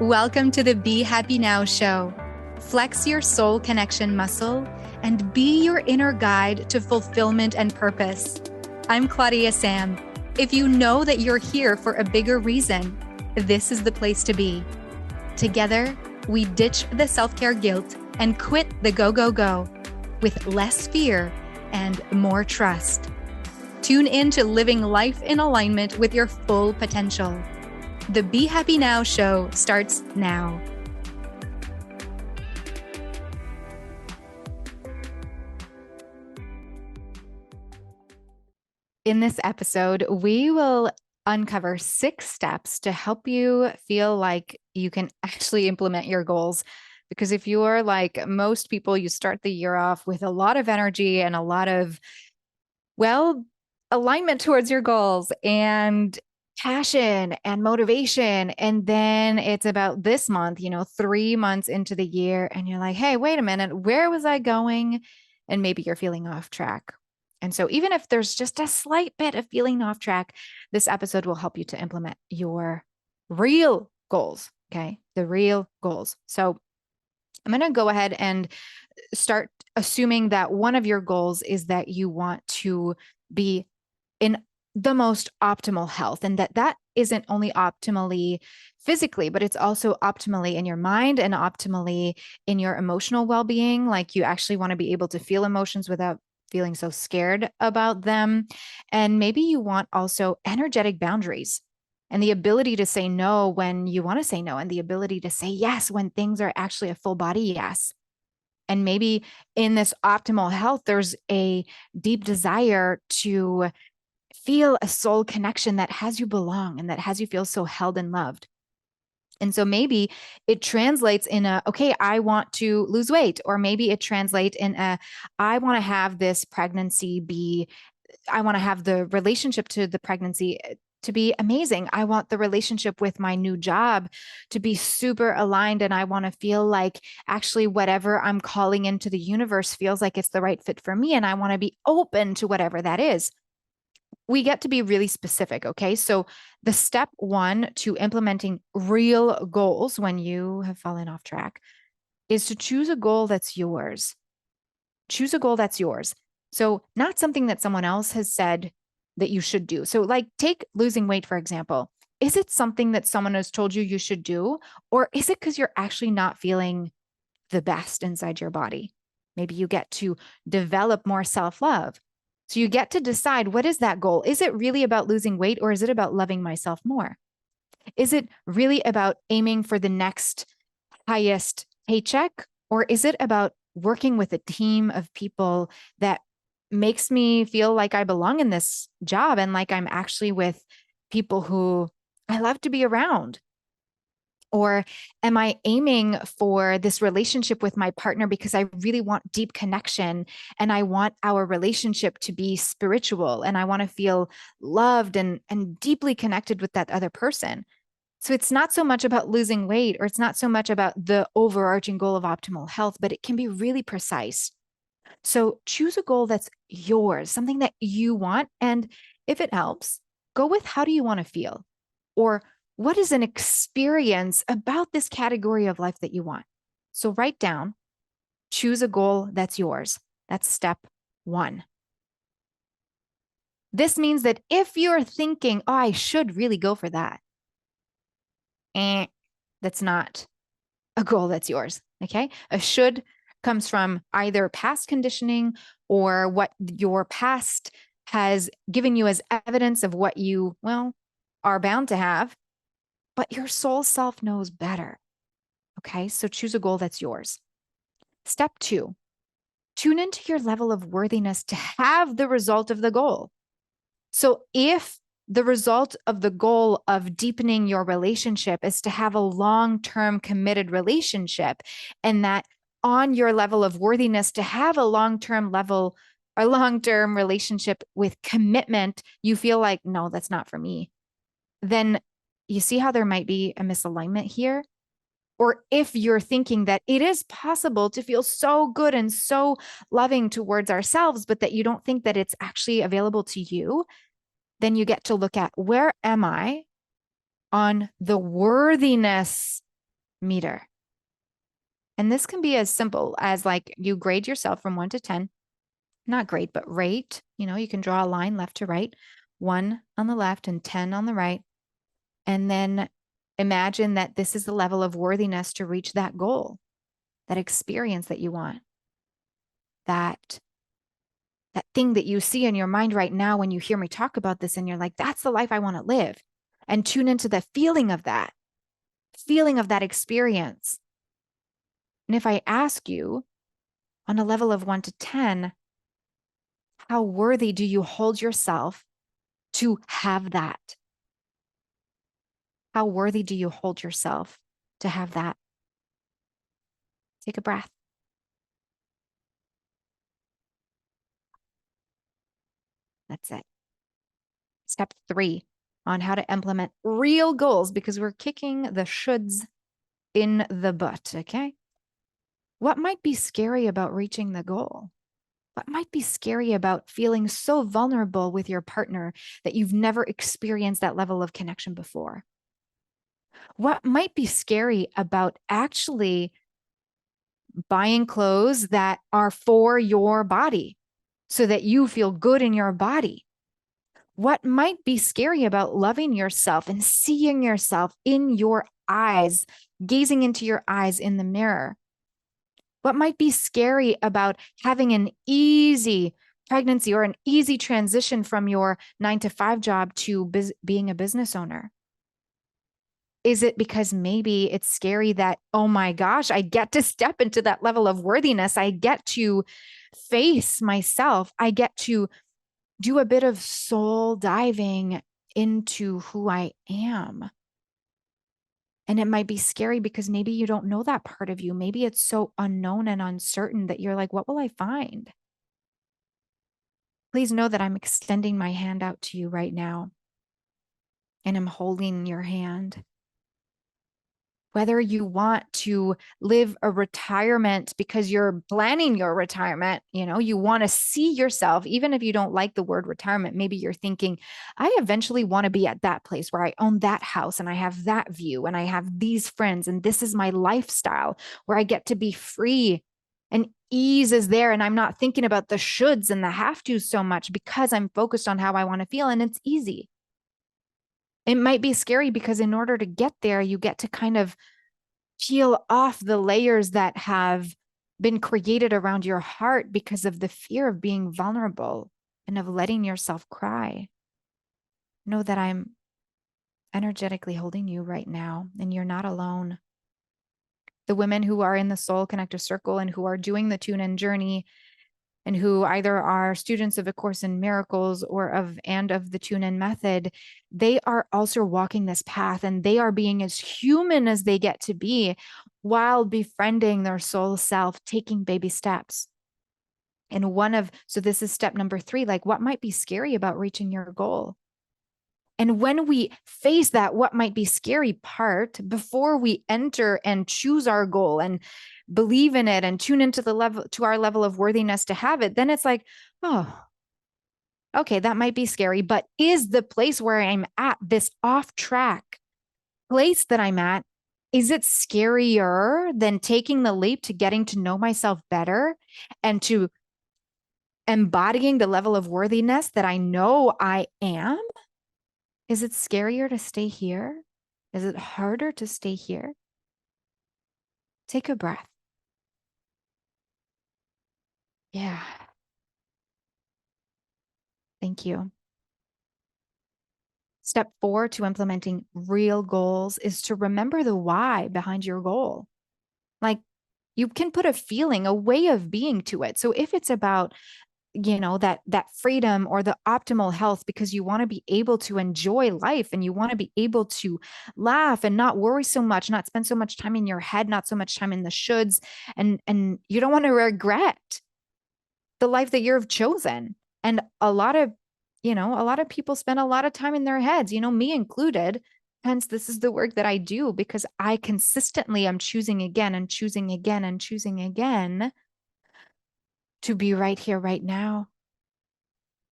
Welcome to the Be Happy Now show. Flex your soul connection muscle and be your inner guide to fulfillment and purpose. I'm Claudia-Sam. If you know that you're here for a bigger reason, this is the place to be. Together, we ditch the self-care guilt and quit the go with less fear and more trust. Tune in to living life in alignment with your full potential. The Be Happy Now show starts now. In this episode, we will uncover 6 steps to help you feel like you can actually implement your goals. Because if you're like most people, you start the year off with a lot of energy and a lot of, alignment towards your goals and passion and motivation. And then it's about this month, 3 months into the year, and you're like, hey, wait a minute, where was I going? And maybe you're feeling off track. And so even if there's just a slight bit of feeling off track, this episode will help you to implement your real goals. Okay. The real goals. So I'm going to go ahead and start assuming that one of your goals is that you want to be in the most optimal health, and that isn't only optimally physically, but it's also optimally in your mind and optimally in your emotional well-being. Like you actually want to be able to feel emotions without feeling so scared about them. And maybe you want also energetic boundaries and the ability to say no when you want to say no, and the ability to say yes when things are actually a full body yes. And maybe in this optimal health, there's a deep desire to feel a soul connection that has you belong and that has you feel so held and loved. And so maybe it translates in okay, I want to lose weight, or maybe it translates in I want to have this pregnancy I want to have the relationship to the pregnancy to be amazing. I want the relationship with my new job to be super aligned. And I want to feel like actually whatever I'm calling into the universe feels like it's the right fit for me. And I want to be open to whatever that is. We get to be really specific. Okay. So the step 1 to implementing real goals when you have fallen off track is to choose a goal that's yours. Choose a goal that's yours. So not something that someone else has said that you should do. So like take losing weight, for example. Is it something that someone has told you should do? Or is it because you're actually not feeling the best inside your body? Maybe you get to develop more self-love. So you get to decide, what is that goal? Is it really about losing weight, or is it about loving myself more? Is it really about aiming for the next highest paycheck? Or is it about working with a team of people that makes me feel like I belong in this job and like I'm actually with people who I love to be around? Or am I aiming for this relationship with my partner because I really want deep connection and I want our relationship to be spiritual and I want to feel loved and deeply connected with that other person? So it's not so much about losing weight, or it's not so much about the overarching goal of optimal health, but it can be really precise. So choose a goal that's yours, something that you want. And if it helps, go with, how do you want to feel? Or what is an experience about this category of life that you want? So write down, choose a goal that's yours. That's step 1. This means that if you're thinking, oh, I should really go for that, that's not a goal that's yours. Okay. A should comes from either past conditioning or what your past has given you as evidence of what you, are bound to have, but your soul self knows better. Okay. So choose a goal that's yours. Step 2, tune into your level of worthiness to have the result of the goal. So if the result of the goal of deepening your relationship is to have a long-term committed relationship, and that on your level of worthiness to have a long-term relationship with commitment, you feel like, no, that's not for me, then you see how there might be a misalignment here. Or if you're thinking that it is possible to feel so good and so loving towards ourselves, but that you don't think that it's actually available to you, then you get to look at, where am I on the worthiness meter. And this can be as simple as like you grade yourself from 1 to 10, not grade, but rate. You can draw a line left to right, 1 on the left and 10 on the right. And then imagine that this is the level of worthiness to reach that goal, that experience that you want, that that thing that you see in your mind right now when you hear me talk about this and you're like, that's the life I want to live. And tune into the feeling of that experience. And if I ask you on a level of 1 to 10, how worthy do you hold yourself to have that? How worthy do you hold yourself to have that? Take a breath. That's it. Step 3 on how to implement real goals, because we're kicking the shoulds in the butt. Okay. What might be scary about reaching the goal? What might be scary about feeling so vulnerable with your partner that you've never experienced that level of connection before? What might be scary about actually buying clothes that are for your body so that you feel good in your body? What might be scary about loving yourself and seeing yourself in your eyes, gazing into your eyes in the mirror? What might be scary about having an easy pregnancy or an easy transition from your 9 to 5 job to being a business owner? Is it because maybe it's scary that, oh my gosh, I get to step into that level of worthiness. I get to face myself. I get to do a bit of soul diving into who I am. And it might be scary because maybe you don't know that part of you. Maybe it's so unknown and uncertain that you're like, what will I find? Please know that I'm extending my hand out to you right now, and I'm holding your hand. Whether you want to live a retirement because you're planning your retirement, you want to see yourself, even if you don't like the word retirement, maybe you're thinking, I eventually want to be at that place where I own that house and I have that view and I have these friends and this is my lifestyle where I get to be free and ease is there. And I'm not thinking about the shoulds and the have tos so much because I'm focused on how I want to feel and it's easy. It might be scary because in order to get there, you get to kind of peel off the layers that have been created around your heart because of the fear of being vulnerable and of letting yourself cry. Know that I'm energetically holding you right now, and you're not alone. The women who are in the Soul Connector Circle and who are doing the Tune In Journey and who either are students of A Course in Miracles or of the Tune In Method, they are also walking this path and they are being as human as they get to be while befriending their soul self, taking baby steps. And so this is step number 3, like what might be scary about reaching your goal? And when we face that, what might be scary part before we enter and choose our goal and believe in it and tune into our level of worthiness to have it, then it's like, oh, okay, that might be scary, but is the place where I'm at, this off track place that I'm at, is it scarier than taking the leap to getting to know myself better and to embodying the level of worthiness that I know I am? Is it scarier to stay here? Is it harder to stay here? Take a breath. Yeah. Thank you. Step 4 to implementing real goals is to remember the why behind your goal. Like you can put a feeling, a way of being to it. So if it's about that freedom or the optimal health because you want to be able to enjoy life and you want to be able to laugh and not worry so much, not spend so much time in your head, not so much time in the shoulds, and you don't want to regret the life that you've chosen. And a lot of people spend a lot of time in their heads, me included. Hence, this is the work that I do because I consistently am choosing again and choosing again and choosing again to be right here, right now.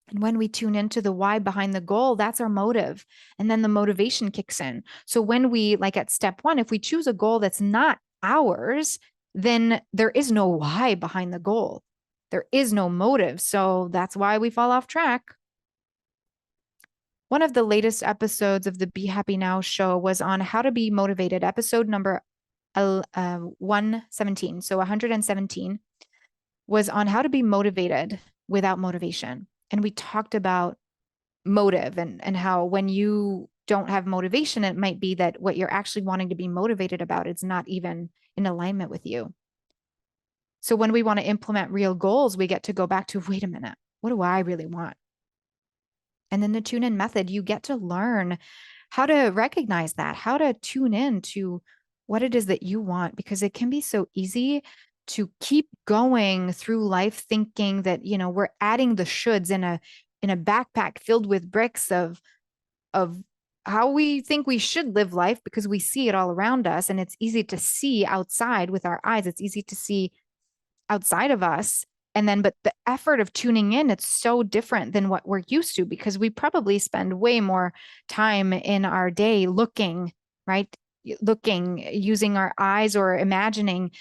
And when we tune into the why behind the goal, that's our motive. And then the motivation kicks in. So when we, like at step one, if we choose a goal that's not ours, then there is no why behind the goal. There is no motive. So that's why we fall off track. One of the latest episodes of the Be Happy Now show was on how to be motivated, episode number 117. So 117 was on how to be motivated without motivation. And we talked about motive and how when you don't have motivation, it might be that what you're actually wanting to be motivated about is not even in alignment with you. So when we want to implement real goals, we get to go back to, wait a minute, what do I really want? And then the tune in method, you get to learn how to recognize that, how to tune in to what it is that you want, because it can be so easy to keep going through life thinking that, we're adding the shoulds in a backpack filled with bricks of how we think we should live life because we see it all around us, and it's easy to see outside with our eyes. It's easy to see outside of us. And then, but the effort of tuning in, it's so different than what we're used to because we probably spend way more time in our day looking, right? Looking, using our eyes or imagining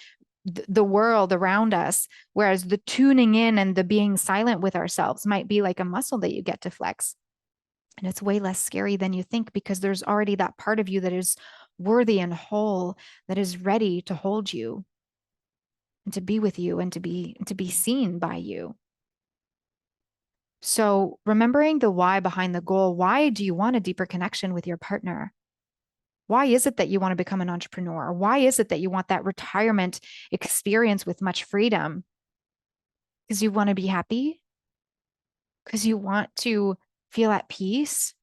the world around us. Whereas the tuning in and the being silent with ourselves might be like a muscle that you get to flex. And it's way less scary than you think because there's already that part of you that is worthy and whole, that is ready to hold you and to be with you and to be seen by you. So remembering the why behind the goal, why do you want a deeper connection with your partner? Why is it that you want to become an entrepreneur? Why is it that you want that retirement experience with much freedom? Because you want to be happy? Because you want to feel at peace?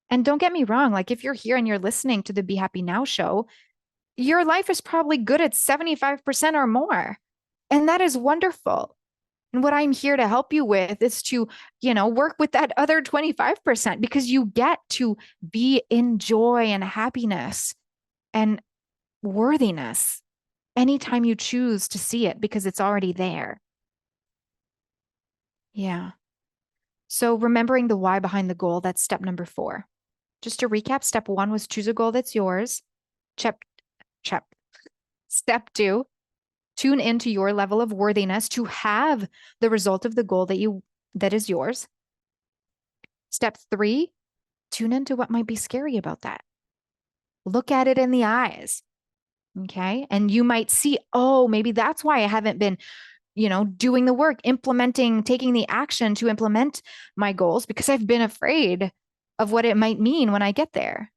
And don't get me wrong, like if you're here and you're listening to the Be Happy Now show, your life is probably good at 75% or more. And that is wonderful. And what I'm here to help you with is to, work with that other 25% because you get to be in joy and happiness and worthiness anytime you choose to see it because it's already there. Yeah. So remembering the why behind the goal, that's step number 4. Just to recap, step 1 was choose a goal that's yours. Step, step 2, tune into your level of worthiness to have the result of the goal that is yours. Step 3, tune into what might be scary about that. Look at it in the eyes. Okay. And you might see, oh, maybe that's why I haven't been, doing the work, taking the action to implement my goals because I've been afraid of what it might mean when I get there.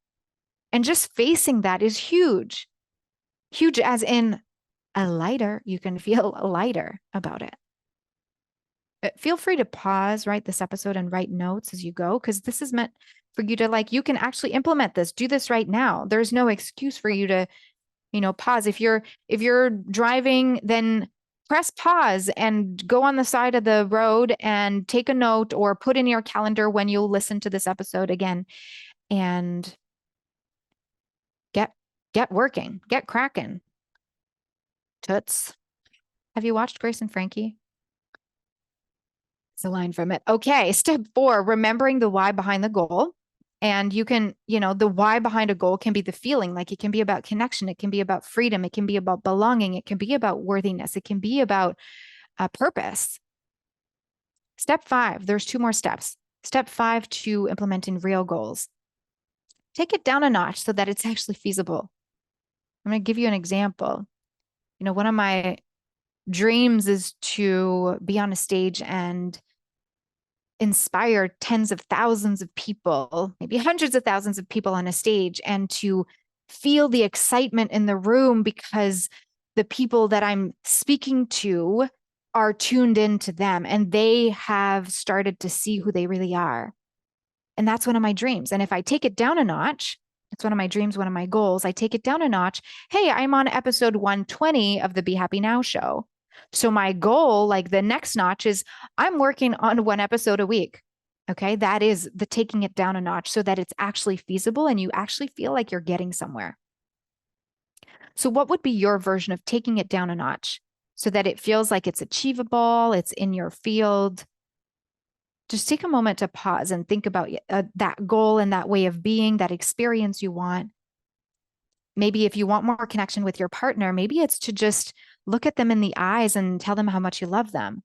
And just facing that is huge. Huge as in you can feel lighter about it. Feel free to pause, write this episode and write notes as you go, because this is meant for you to you can actually implement this, do this right now. There's no excuse for you to, pause. If you're driving, then press pause and go on the side of the road and take a note or put in your calendar when you'll listen to this episode again and get working, get cracking. Toots. Have you watched Grace and Frankie? It's a line from it. Okay, step 4, remembering the why behind the goal. And you can, the why behind a goal can be the feeling, like it can be about connection, it can be about freedom, it can be about belonging, it can be about worthiness, it can be about purpose. Step 5, there's 2 more steps. Step 5 to implementing real goals. Take it down a notch so that it's actually feasible. I'm going to give you an example. One of my dreams is to be on a stage and inspire tens of thousands of people, maybe hundreds of thousands of people on a stage, and to feel the excitement in the room because the people that I'm speaking to are tuned into them and they have started to see who they really are. And that's one of my dreams. And if I take it down a notch, it's one of my dreams, one of my goals. I take it down a notch. Hey, I'm on episode 120 of the Be Happy Now show. So my goal, like the next notch, is I'm working on 1 episode a week. Okay. That is the taking it down a notch so that it's actually feasible and you actually feel like you're getting somewhere. So what would be your version of taking it down a notch so that it feels like it's achievable, it's in your field? Just take a moment to pause and think about that goal and that way of being, that experience you want. Maybe if you want more connection with your partner, maybe it's to just look at them in the eyes and tell them how much you love them.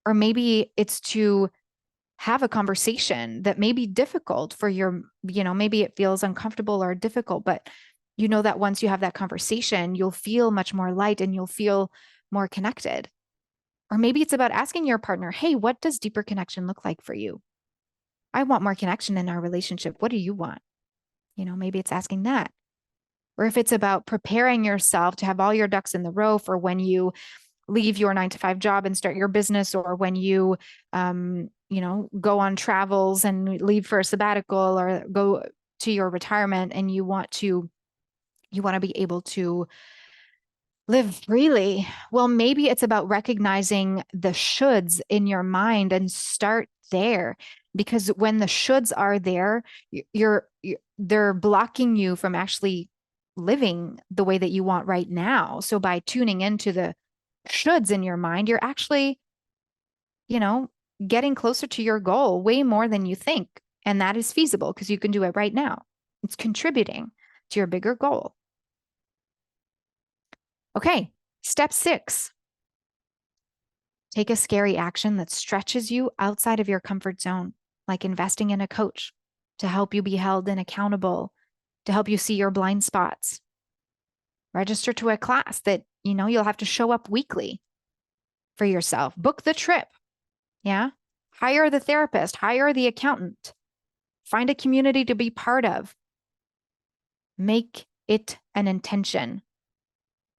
Or maybe it's to have a conversation that may be difficult for maybe it feels uncomfortable or difficult, but you know that once you have that conversation, you'll feel much more light and you'll feel more connected. Or maybe it's about asking your partner, hey, what does deeper connection look like for you? I want more connection in our relationship. What do you want? Maybe it's asking that. Or if it's about preparing yourself to have all your ducks in the row for when you leave your 9 to 5 job and start your business, or when you, go on travels and leave for a sabbatical or go to your retirement, and you want to be able to live freely. Well, maybe it's about recognizing the shoulds in your mind and start there. Because when the shoulds are there, they're blocking you from actually living the way that you want right now. So by tuning into the shoulds in your mind, you're actually, you know, getting closer to your goal way more than you think. And that is feasible because you can do it right now. It's contributing to your bigger goal. Okay, step 6. Take a scary action that stretches you outside of your comfort zone, like investing in a coach to help you be held and accountable, to help you see your blind spots. Register to a class that, you'll have to show up weekly for yourself. Book the trip. Yeah. Hire the therapist, hire the accountant, find a community to be part of. Make it an intention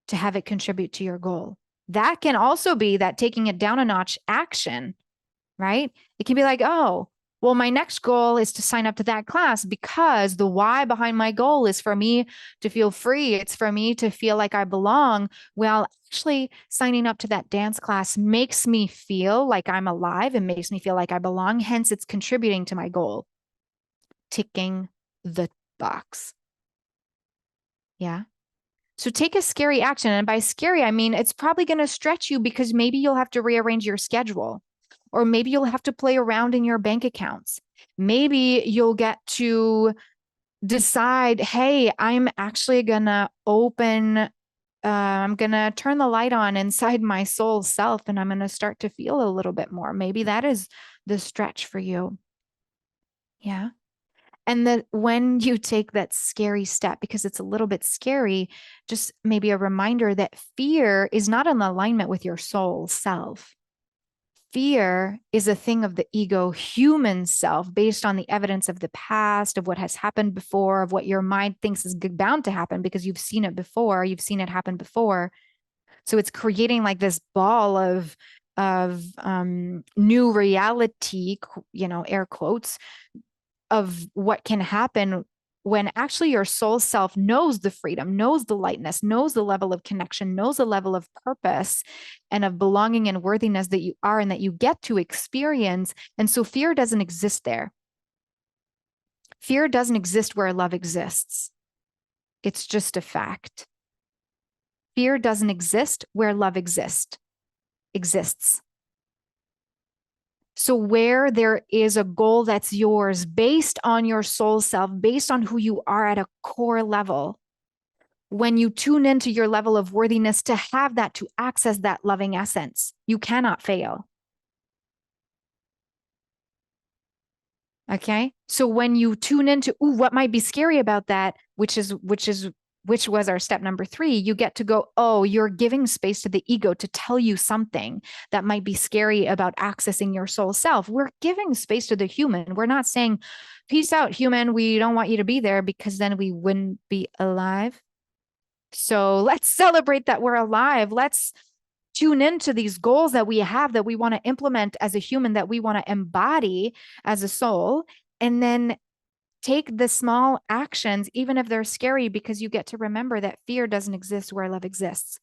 to have it contribute to your goal. That can also be that taking it down a notch action, right? It can be like, oh, well, my next goal is to sign up to that class because the why behind my goal is for me to feel free. It's for me to feel like I belong. Well, actually, signing up to that dance class makes me feel like I'm alive and makes me feel like I belong. Hence, it's contributing to my goal. Ticking the box. Yeah. So take a scary action. And by scary, I mean, it's probably going to stretch you because maybe you'll have to rearrange your schedule, or maybe you'll have to play around in your bank accounts. Maybe you'll get to decide, hey, I'm actually going to I'm going to turn the light on inside my soul self, and I'm going to start to feel a little bit more. Maybe that is the stretch for you. Yeah. And that when you take that scary step, because it's a little bit scary, just maybe a reminder that fear is not in alignment with your soul self. Fear is a thing of the ego human self based on the evidence of the past, of what has happened before, of what your mind thinks is bound to happen because you've seen it before, you've seen it happen before. So it's creating like this ball of new reality, air quotes, of what can happen when actually your soul self knows the freedom, knows the lightness, knows the level of connection, knows the level of purpose and of belonging and worthiness that you are and that you get to experience. And so fear doesn't exist there. Fear doesn't exist where love exists. It's just a fact. Fear doesn't exist where love exists. So where there is a goal that's yours based on your soul self, based on who you are at a core level, when you tune into your level of worthiness to have that, to access that loving essence, you cannot fail. Okay. So when you tune into, ooh, what might be scary about that, which was our step number 3, you get to go, oh, you're giving space to the ego to tell you something that might be scary about accessing your soul self. We're giving space to the human. We're not saying, peace out, human. We don't want you to be there, because then we wouldn't be alive. So let's celebrate that we're alive. Let's tune into these goals that we have, that we want to implement as a human, that we want to embody as a soul, and then take the small actions, even if they're scary, because you get to remember that fear doesn't exist where love exists.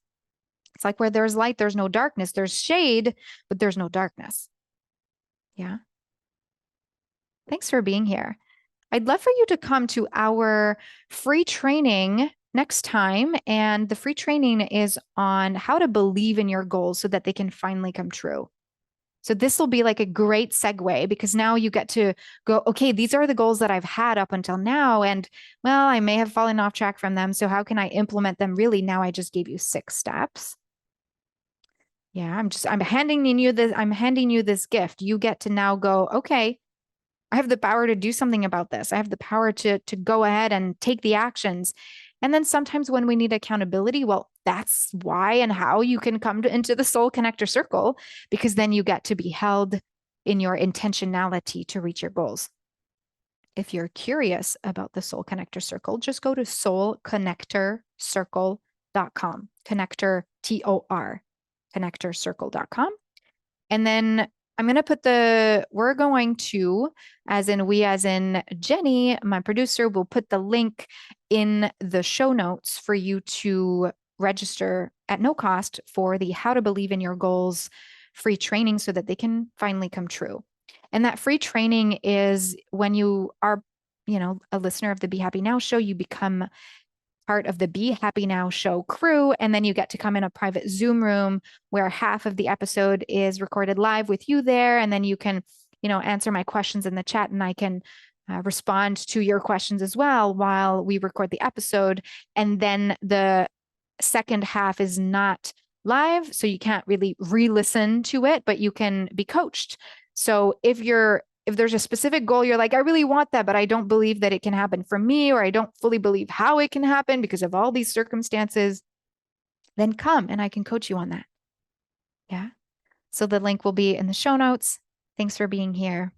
It's like where there's light, there's no darkness. There's shade, but there's no darkness. Yeah. Thanks for being here. I'd love for you to come to our free training next time. And the free training is on how to believe in your goals so that they can finally come true. So this will be like a great segue because now you get to go, okay, these are the goals that I've had up until now. And well, I may have fallen off track from them. So how can I implement them really? Now I just gave you 6 steps. Yeah, I'm handing you this gift. You get to now go, okay, I have the power to do something about this. I have the power to go ahead and take the actions. And then sometimes when we need accountability, well, that's why and how you can come into the Soul Connector Circle, because then you get to be held in your intentionality to reach your goals. If you're curious about the Soul Connector Circle, just go to soulconnectorcircle.com. Connector, T-O-R, connectorcircle.com. And then we're going to, as in Jenny, my producer, will put the link in the show notes for you to register at no cost for the How to Believe in Your Goals free training so that they can finally come true. And that free training is when you are, a listener of the Be Happy Now show, you become part of the Be Happy Now show crew. And then you get to come in a private Zoom room where half of the episode is recorded live with you there. And then you can, answer my questions in the chat and I can respond to your questions as well while we record the episode. And then the second half is not live, so you can't really re-listen to it, but you can be coached. So if there's a specific goal, you're like, I really want that, but I don't believe that it can happen for me, or I don't fully believe how it can happen because of all these circumstances, then come and I can coach you on that. Yeah. So the link will be in the show notes. Thanks for being here.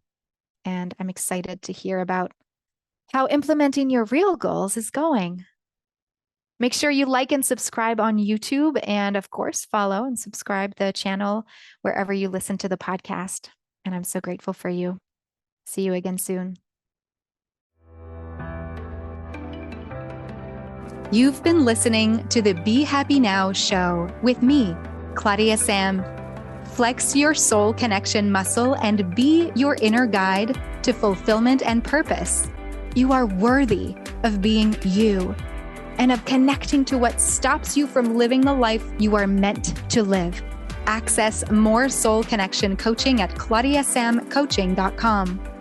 And I'm excited to hear about how implementing your real goals is going. Make sure you like and subscribe on YouTube, and of course, follow and subscribe the channel wherever you listen to the podcast. And I'm so grateful for you. See you again soon. You've been listening to the Be Happy Now show with me, Claudia-Sam. Flex your soul connection muscle and be your inner guide to fulfillment and purpose. You are worthy of being you and of connecting to what stops you from living the life you are meant to live. Access more soul connection coaching at claudiasamcoaching.com.